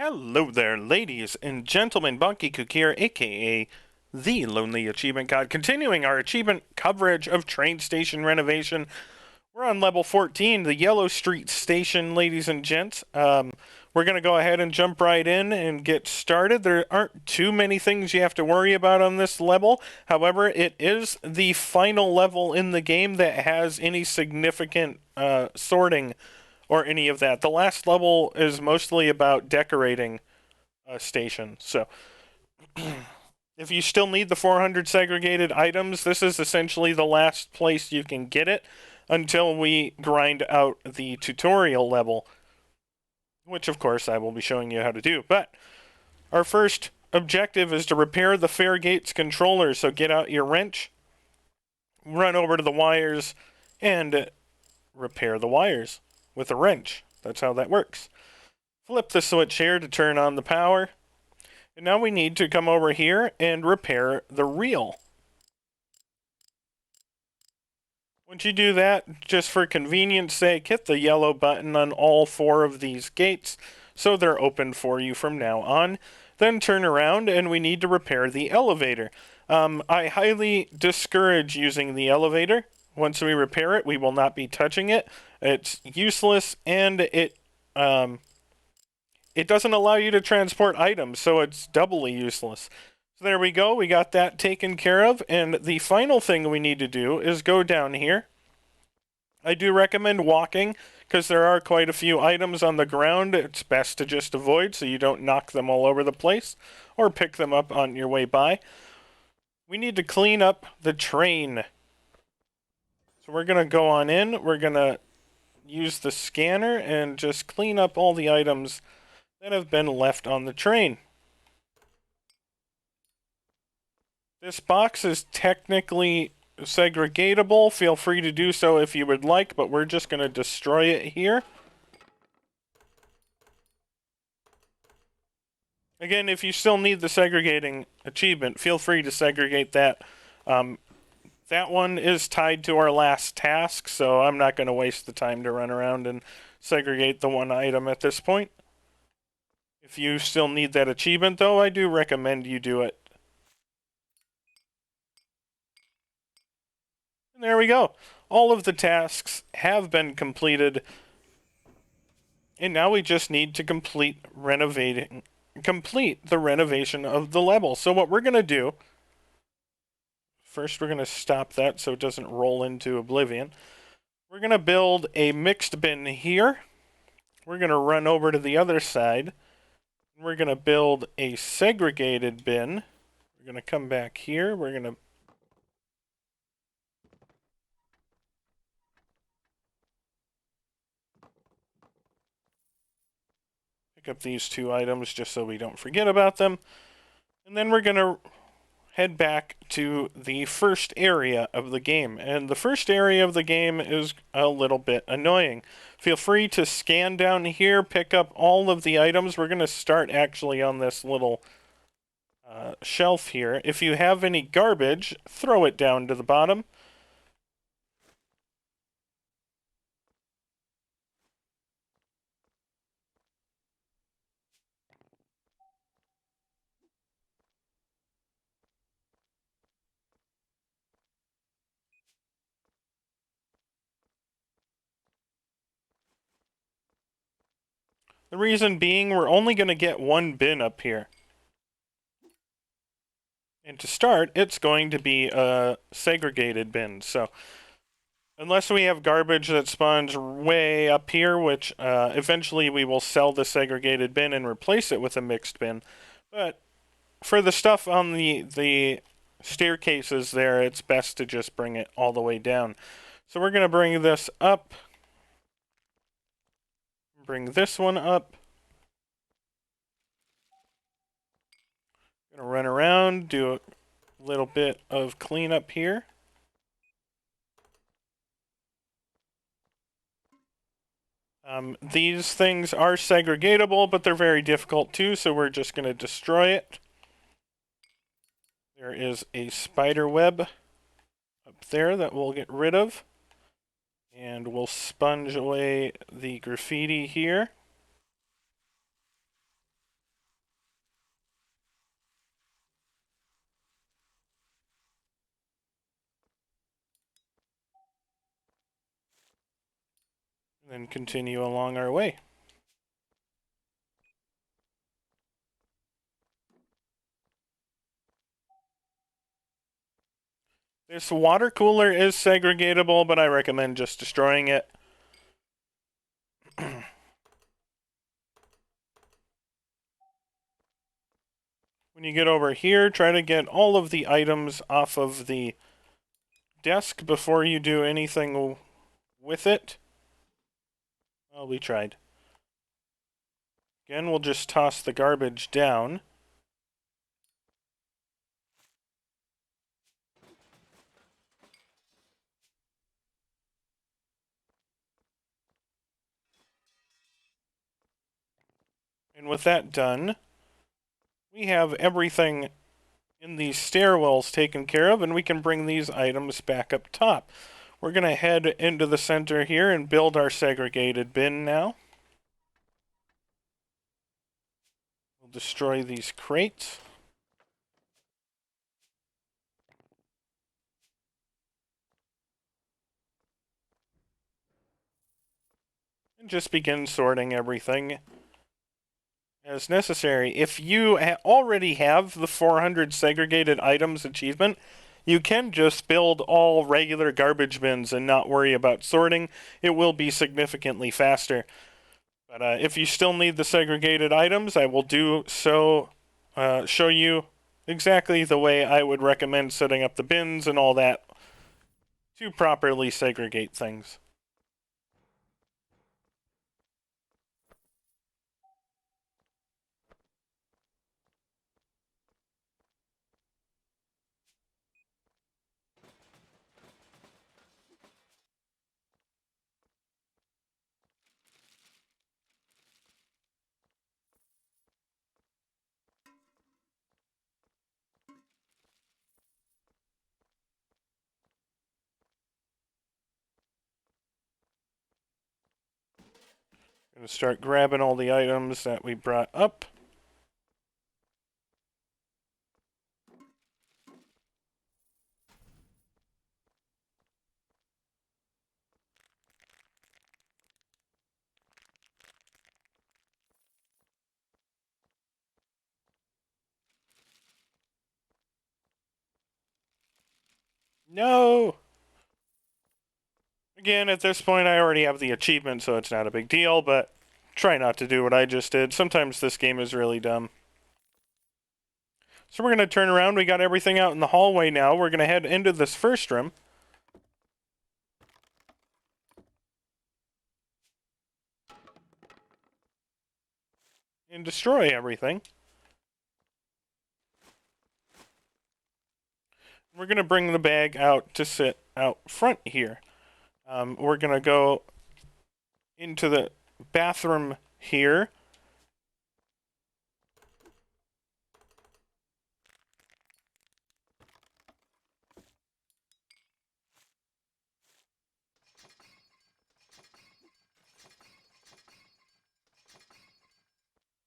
Hello there, ladies and gentlemen. Bonkekook here, aka the Lonely Achievement God. Continuing our achievement coverage of Train Station Renovation. We're on level 14, the Yellow Street Station, ladies and gents. We're going to go ahead and jump right in and get started. There aren't too many things you have to worry about on this level. However, it is the final level in the game that has any significant sorting or any of that. The last level is mostly about decorating a station. So if you still need the 400 segregated items, this is essentially the last place you can get it until we grind out the tutorial level, which of course I will be showing you how to do. But our first objective is to repair the Fairgates controller. So get out your wrench, run over to the wires, and repair the wires with a wrench. That's how that works. Flip the switch here to turn on the power. And now we need to come over here and repair the reel. Once you do that, just for convenience sake, hit the yellow button on all 4 of these gates so they're open for you from now on. Then turn around and we need to repair the elevator. I highly discourage using the elevator. Once we repair it, we will not be touching it. It's useless, and it doesn't allow you to transport items, so it's doubly useless. So there we go, we got that taken care of, and the final thing we need to do is go down here. I do recommend walking, because there are quite a few items on the ground it's best to just avoid so you don't knock them all over the place, or pick them up on your way by. We need to clean up the train. So we're going to go on in, we're going to use the scanner and just clean up all the items that have been left on the train. This box is technically segregatable. Feel free to do so if you would like, but we're just going to destroy it here. Again, if you still need the segregating achievement, feel free to segregate that. That one is tied to our last task, so I'm not going to waste the time to run around and segregate the one item at this point. If you still need that achievement, though, I do recommend you do it. And there we go. All of the tasks have been completed. And now we just need to complete the renovation of the level. So what we're going to do, first we're going to stop that so it doesn't roll into oblivion. We're going to build a mixed bin here. We're going to run over to the other side. We're going to build a segregated bin. We're going to come back here. We're going to pick up these 2 items just so we don't forget about them. And then we're going to head back to the first area of the game. And the first area of the game is a little bit annoying. Feel free to scan down here, pick up all of the items. We're going to start actually on this little shelf here. If you have any garbage, throw it down to the bottom. The reason being, we're only going to get 1 bin up here. And to start, it's going to be a segregated bin. So unless we have garbage that spawns way up here, which eventually we will sell the segregated bin and replace it with a mixed bin. But for the stuff on the staircases there, it's best to just bring it all the way down. So we're going to bring this up. Bring this one up. Gonna run around, do a little bit of cleanup here. These things are segregatable, but they're very difficult too, so we're just going to destroy it. There is a spider web up there that we'll get rid of. And we'll sponge away the graffiti here. then continue along our way. This water cooler is segregatable, but I recommend just destroying it. When you get over here, try to get all of the items off of the desk before you do anything with it. Well, we tried. Again, we'll just toss the garbage down. And with that done, we have everything in these stairwells taken care of, and we can bring these items back up top. We're going to head into the center here and build our segregated bin now. We'll destroy these crates. And just begin sorting everything as necessary. If you already have the 400 segregated items achievement, you can just build all regular garbage bins and not worry about sorting. It will be significantly faster. But if you still need the segregated items, I will do so, show you exactly the way I would recommend setting up the bins and all that to properly segregate things. Gonna start grabbing all the items that we brought up. No! Again, at this point, I already have the achievement, so it's not a big deal, but try not to do what I just did. Sometimes this game is really dumb. So we're going to turn around. We got everything out in the hallway now. We're going to head into this first room. And destroy everything. We're going to bring the bag out to sit out front here. We're going to go into the bathroom here.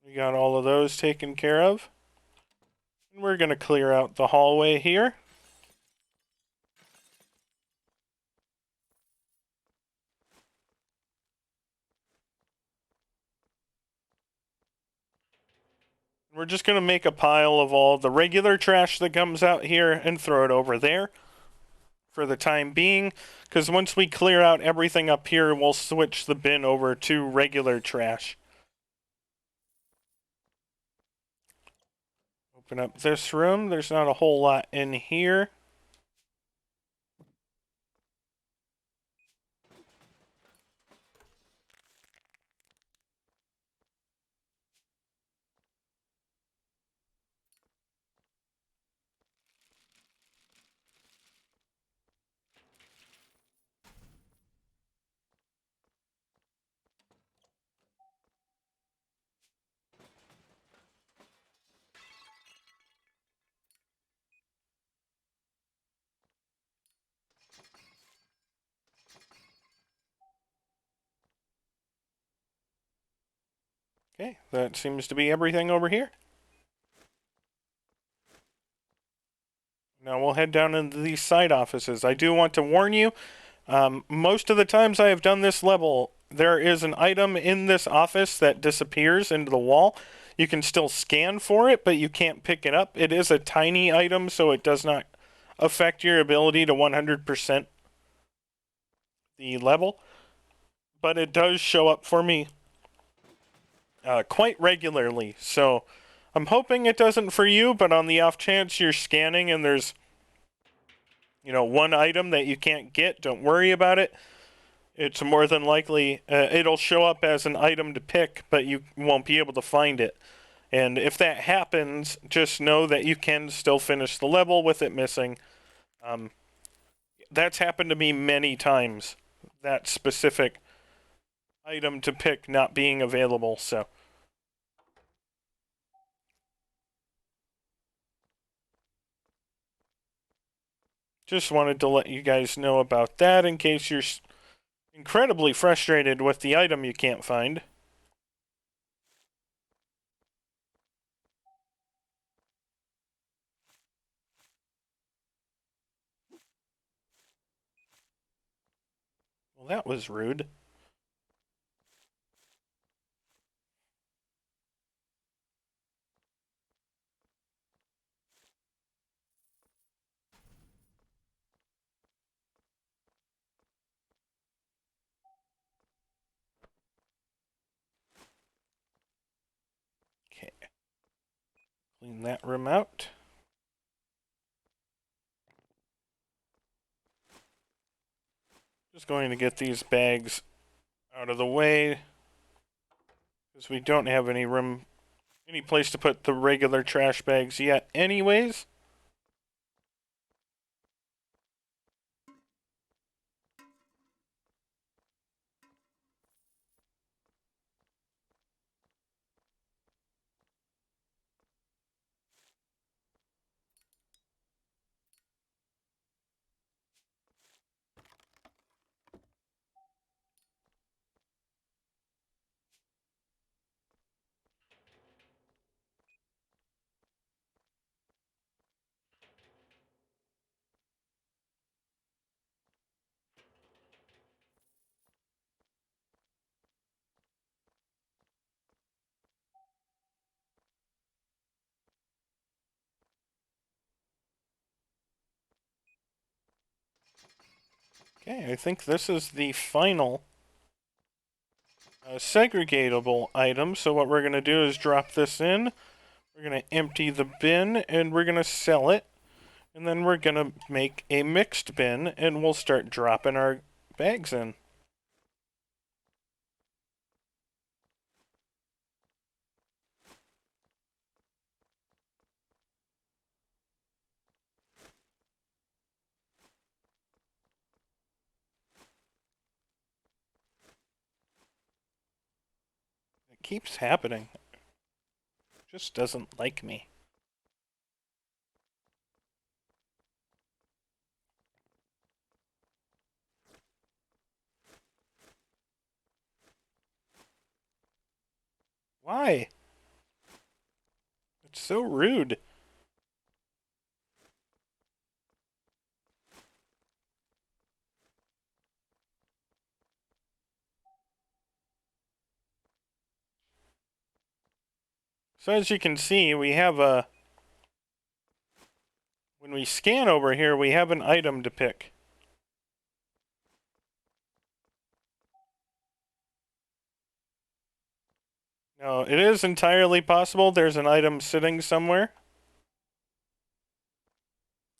We got all of those taken care of. And we're going to clear out the hallway here. We're just going to make a pile of all the regular trash that comes out here and throw it over there for the time being, because once we clear out everything up here, we'll switch the bin over to regular trash. Open up this room. There's not a whole lot in here. Okay, that seems to be everything over here. Now we'll head down into these side offices. I do want to warn you, most of the times I have done this level, there is an item in this office that disappears into the wall. You can still scan for it, but you can't pick it up. It is a tiny item, so it does not affect your ability to 100% the level. But it does show up for me quite regularly. So I'm hoping it doesn't for you, but on the off chance you're scanning and there's, one item that you can't get, don't worry about it. It's more than likely it'll show up as an item to pick, but you won't be able to find it. And if that happens, just know that you can still finish the level with it missing. That's happened to me many times, that specific item to pick not being available, so. Just wanted to let you guys know about that in case you're incredibly frustrated with the item you can't find. Well, that was rude. Okay. Clean that room out. Just going to get these bags out of the way because we don't have any place to put the regular trash bags yet anyways. Okay, I think this is the final segregatable item. So what we're going to do is drop this in. We're going to empty the bin and we're going to sell it. And then we're going to make a mixed bin and we'll start dropping our bags in. It keeps happening. It just doesn't like me. Why? It's so rude. So as you can see, we have when we scan over here, we have an item to pick. Now, it is entirely possible there's an item sitting somewhere.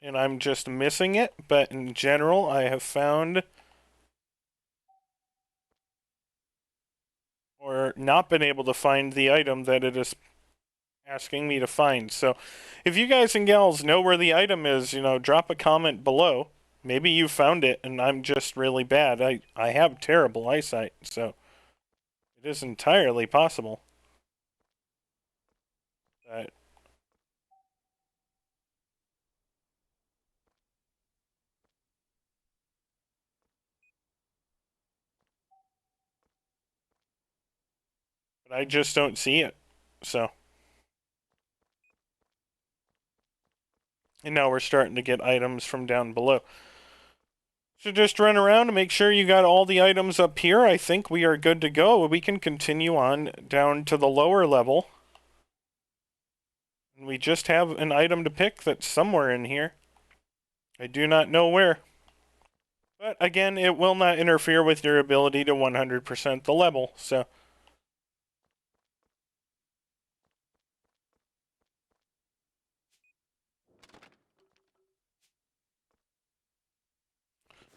And I'm just missing it, but in general, I have found or not been able to find the item that it is asking me to find. So if you guys and gals know where the item is, drop a comment below. Maybe you found it and I'm just really bad. I have terrible eyesight, so it is entirely possible. But I just don't see it. So. And now we're starting to get items from down below. So just run around and make sure you got all the items up here. I think we are good to go. We can continue on down to the lower level. And we just have an item to pick that's somewhere in here. I do not know where. But again, it will not interfere with your ability to 100% the level, so...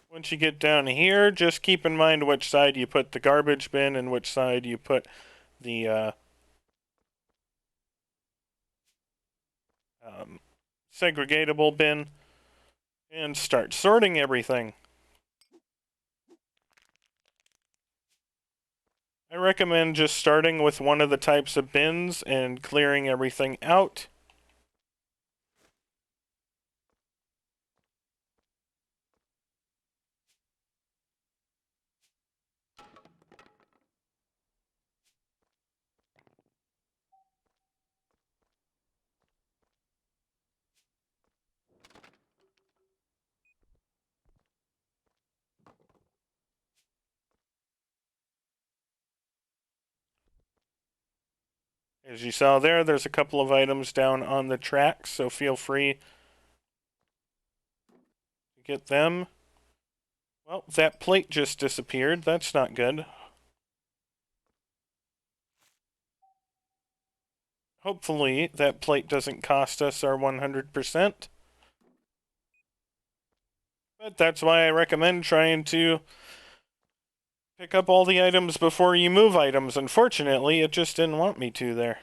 Once you get down here, just keep in mind which side you put the garbage bin and which side you put the segregatable bin, and start sorting everything. I recommend just starting with one of the types of bins and clearing everything out. As you saw there, there's a couple of items down on the tracks, so feel free to get them. Well, that plate just disappeared. That's not good. Hopefully, that plate doesn't cost us our 100%. But that's why I recommend trying to pick up all the items before you move items. Unfortunately, it just didn't want me to there.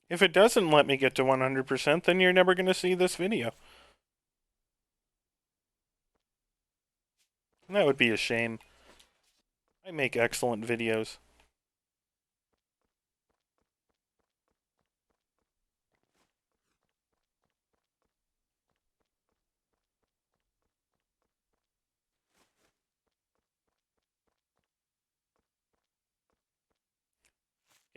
If it doesn't let me get to 100%, then you're never going to see this video. And that would be a shame. I make excellent videos.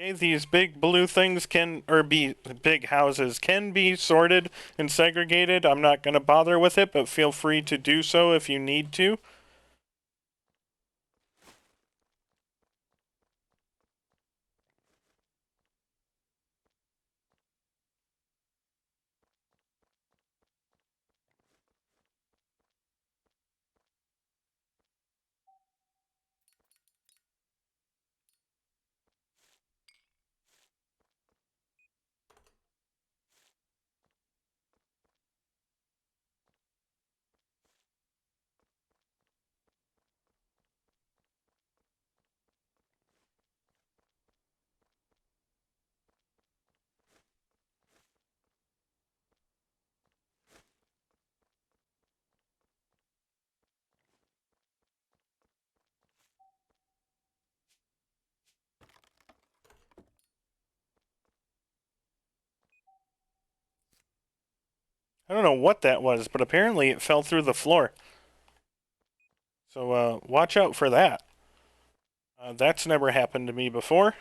Okay, these big blue things big houses can be sorted and segregated. I'm not going to bother with it, but feel free to do so if you need to. I don't know what that was, but apparently it fell through the floor. So watch out for that. That's never happened to me before.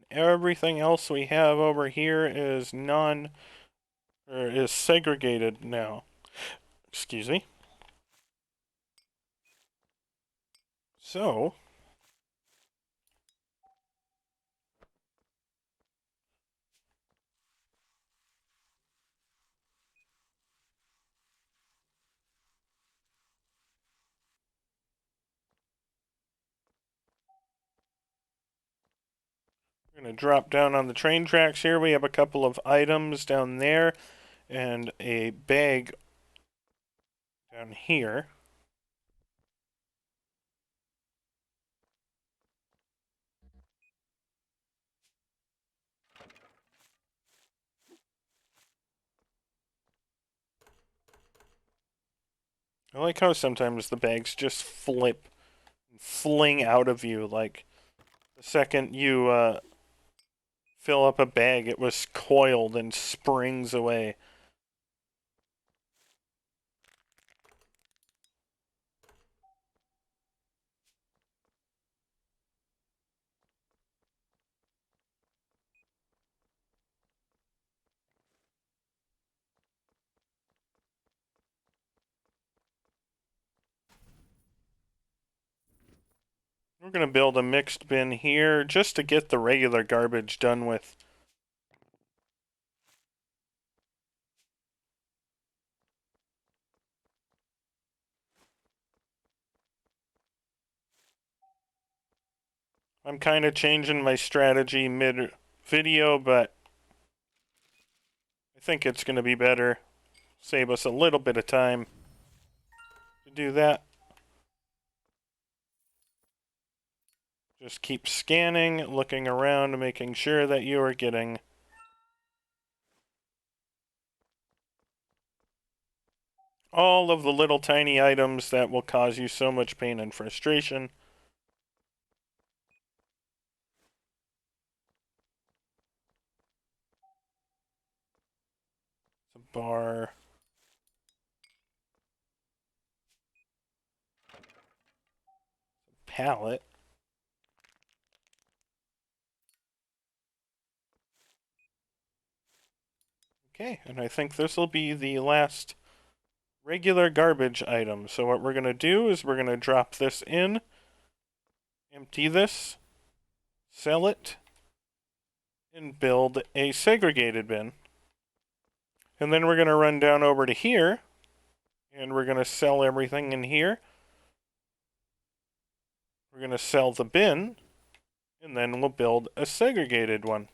Everything else we have over here is is segregated now. Excuse me. So, We're going to drop down on the train tracks here. We have a couple of items down there and a bag down here. I like how sometimes the bags just flip and fling out of you. Like, the second you fill up a bag, it was coiled and springs away. We're going to build a mixed bin here just to get the regular garbage done with. I'm kind of changing my strategy mid-video, but I think it's going to be better. Save us a little bit of time to do that. Just keep scanning, looking around, making sure that you are getting all of the little tiny items that will cause you so much pain and frustration. It's a bar. Pallet. Okay, and I think this will be the last regular garbage item. So what we're going to do is we're going to drop this in, empty this, sell it, and build a segregated bin. And then we're going to run down over to here, and we're going to sell everything in here. We're going to sell the bin, and then we'll build a segregated one.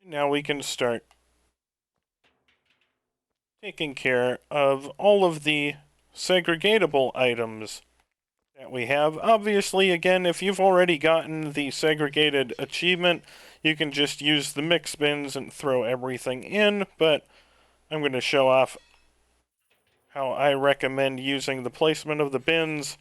Now we can start taking care of all of the segregatable items that we have. Obviously, again, if you've already gotten the segregated achievement, you can just use the mix bins and throw everything in, but I'm going to show off how I recommend using the placement of the bins.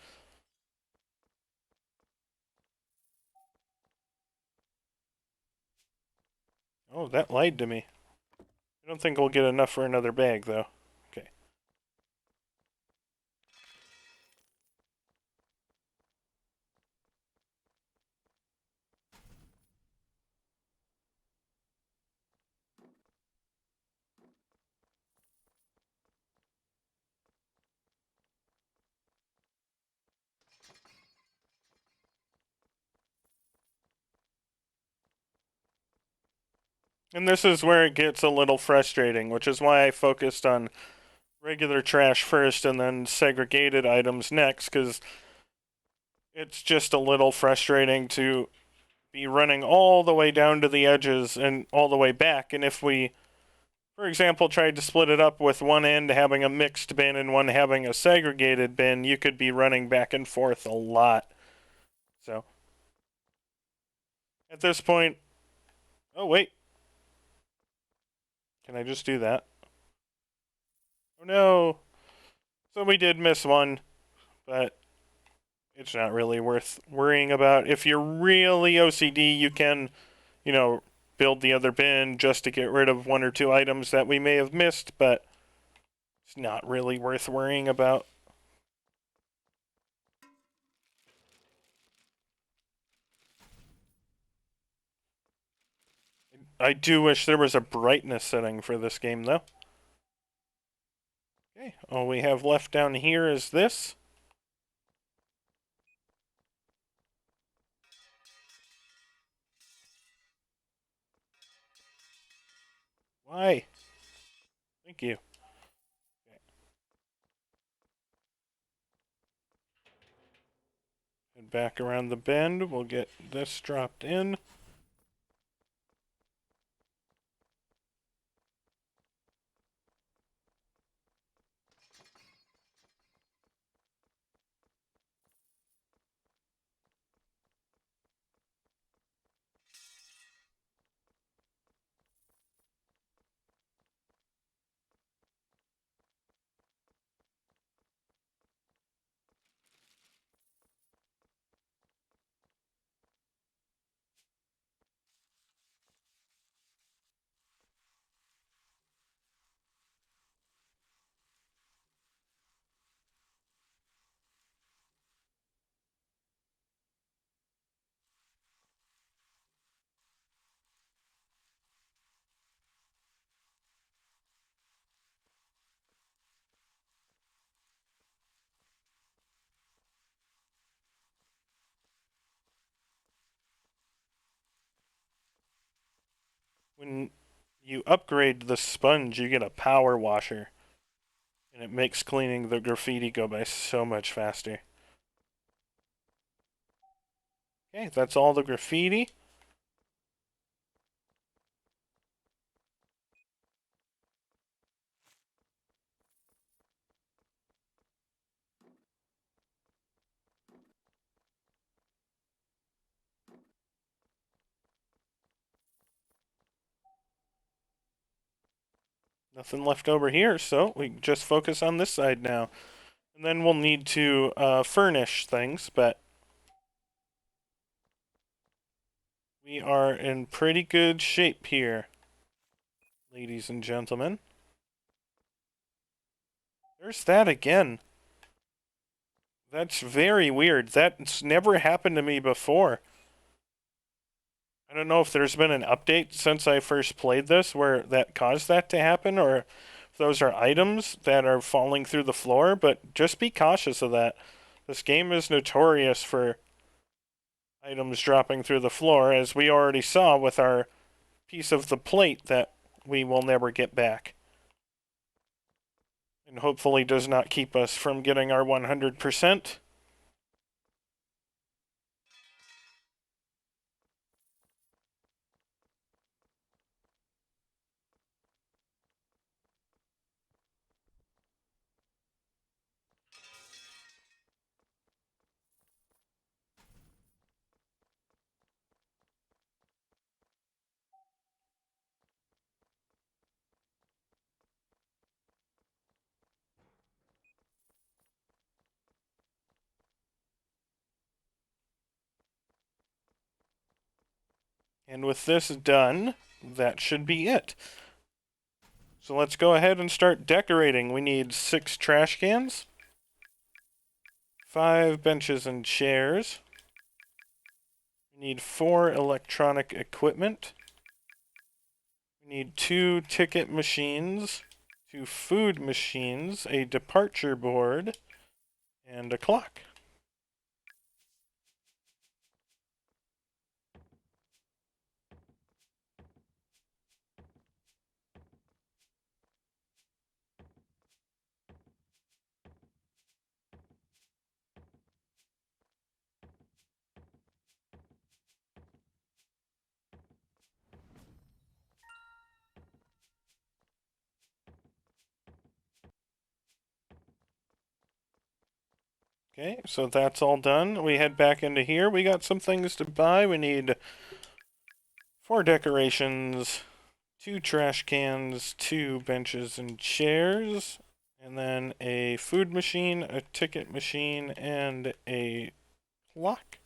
Oh, that lied to me. I don't think we'll get enough for another bag, though. Okay. And this is where it gets a little frustrating, which is why I focused on regular trash first and then segregated items next, because it's just a little frustrating to be running all the way down to the edges and all the way back. And if we, for example, tried to split it up with one end having a mixed bin and one having a segregated bin, you could be running back and forth a lot. So, at this point, oh wait, can I just do that? Oh no. So we did miss one, but it's not really worth worrying about. If you're really OCD, you can, build the other bin just to get rid of one or two items that we may have missed, but it's not really worth worrying about. I do wish there was a brightness setting for this game, though. Okay, all we have left down here is this. Why? Thank you. Okay. And back around the bend, we'll get this dropped in. When you upgrade the sponge, you get a power washer. And it makes cleaning the graffiti go by so much faster. Okay, that's all the graffiti. Nothing left over here, so we just focus on this side now. And then we'll need to furnish things, but we are in pretty good shape here, ladies and gentlemen. There's that again. That's very weird. That's never happened to me before. I don't know if there's been an update since I first played this where that caused that to happen, or if those are items that are falling through the floor, but just be cautious of that. This game is notorious for items dropping through the floor, as we already saw with our piece of the plate that we will never get back. And hopefully does not keep us from getting our 100%. And with this done, that should be it. So let's go ahead and start decorating. We need 6 trash cans, 5 benches and chairs. We need 4 electronic equipment. We need 2 ticket machines, 2 food machines, a departure board, and a clock. Okay, so that's all done. We head back into here. We got some things to buy. We need 4 decorations, 2 trash cans, 2 benches and chairs, and then a food machine, a ticket machine, and a clock.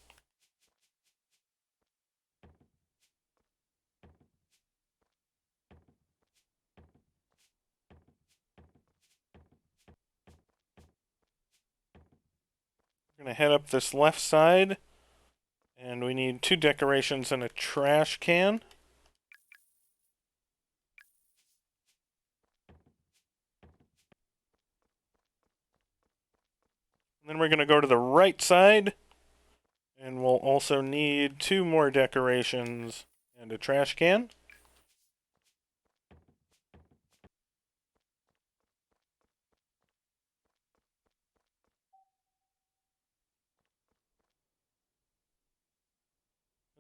We're going to head up this left side, and we need 2 decorations and a trash can. And then we're going to go to the right side, and we'll also need 2 more decorations and a trash can.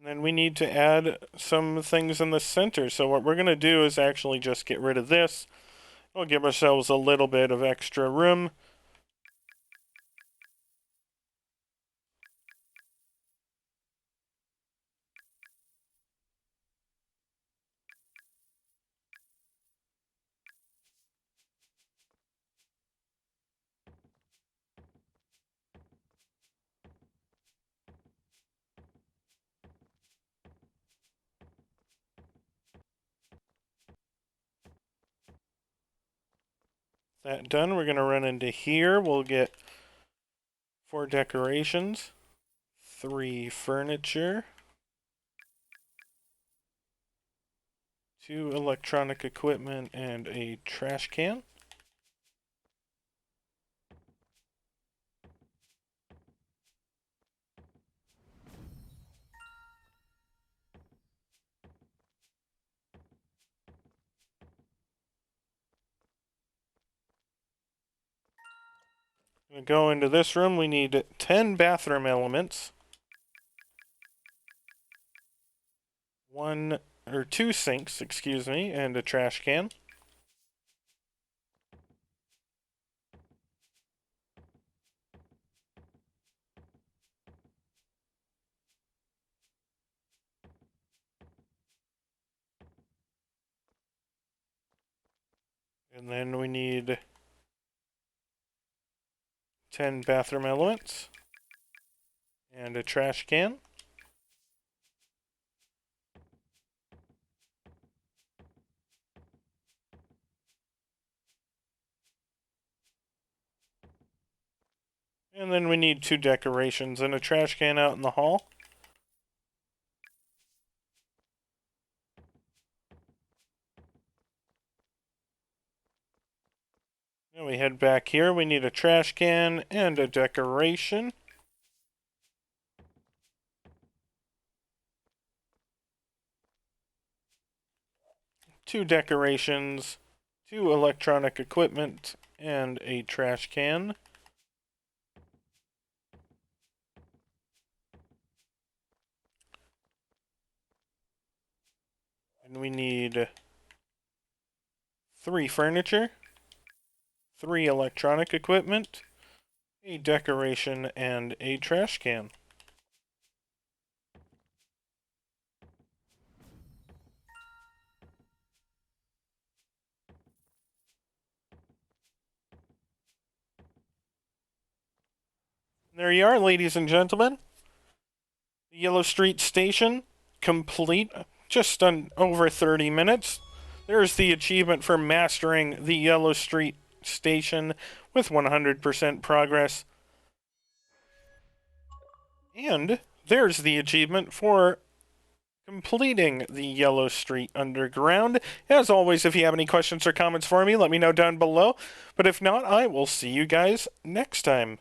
then we need to add some things in the center. So what we're going to do is actually just get rid of this. We'll give ourselves a little bit of extra room. That done, we're going to run into here. We'll get 4 decorations, 3 furniture, 2 electronic equipment, and a trash can. To go into this room, we need 10 bathroom elements, 2 sinks, excuse me, and a trash can. And then we need 10 bathroom elements and a trash can. And then we need 2 decorations and a trash can out in the hall. Then we head back here. We need a trash can and a decoration. Two decorations, 2 electronic equipment, and a trash can. And we need 3 furniture, 3 electronic equipment, a decoration, and a trash can. There you are, ladies and gentlemen. The Yellow Street Station, complete, just over 30 minutes. There's the achievement for mastering the Yellow Street Station with 100% progress. And there's the achievement for completing the Yellow Street Underground. As always, if you have any questions or comments for me, let me know down below. But if not, I will see you guys next time.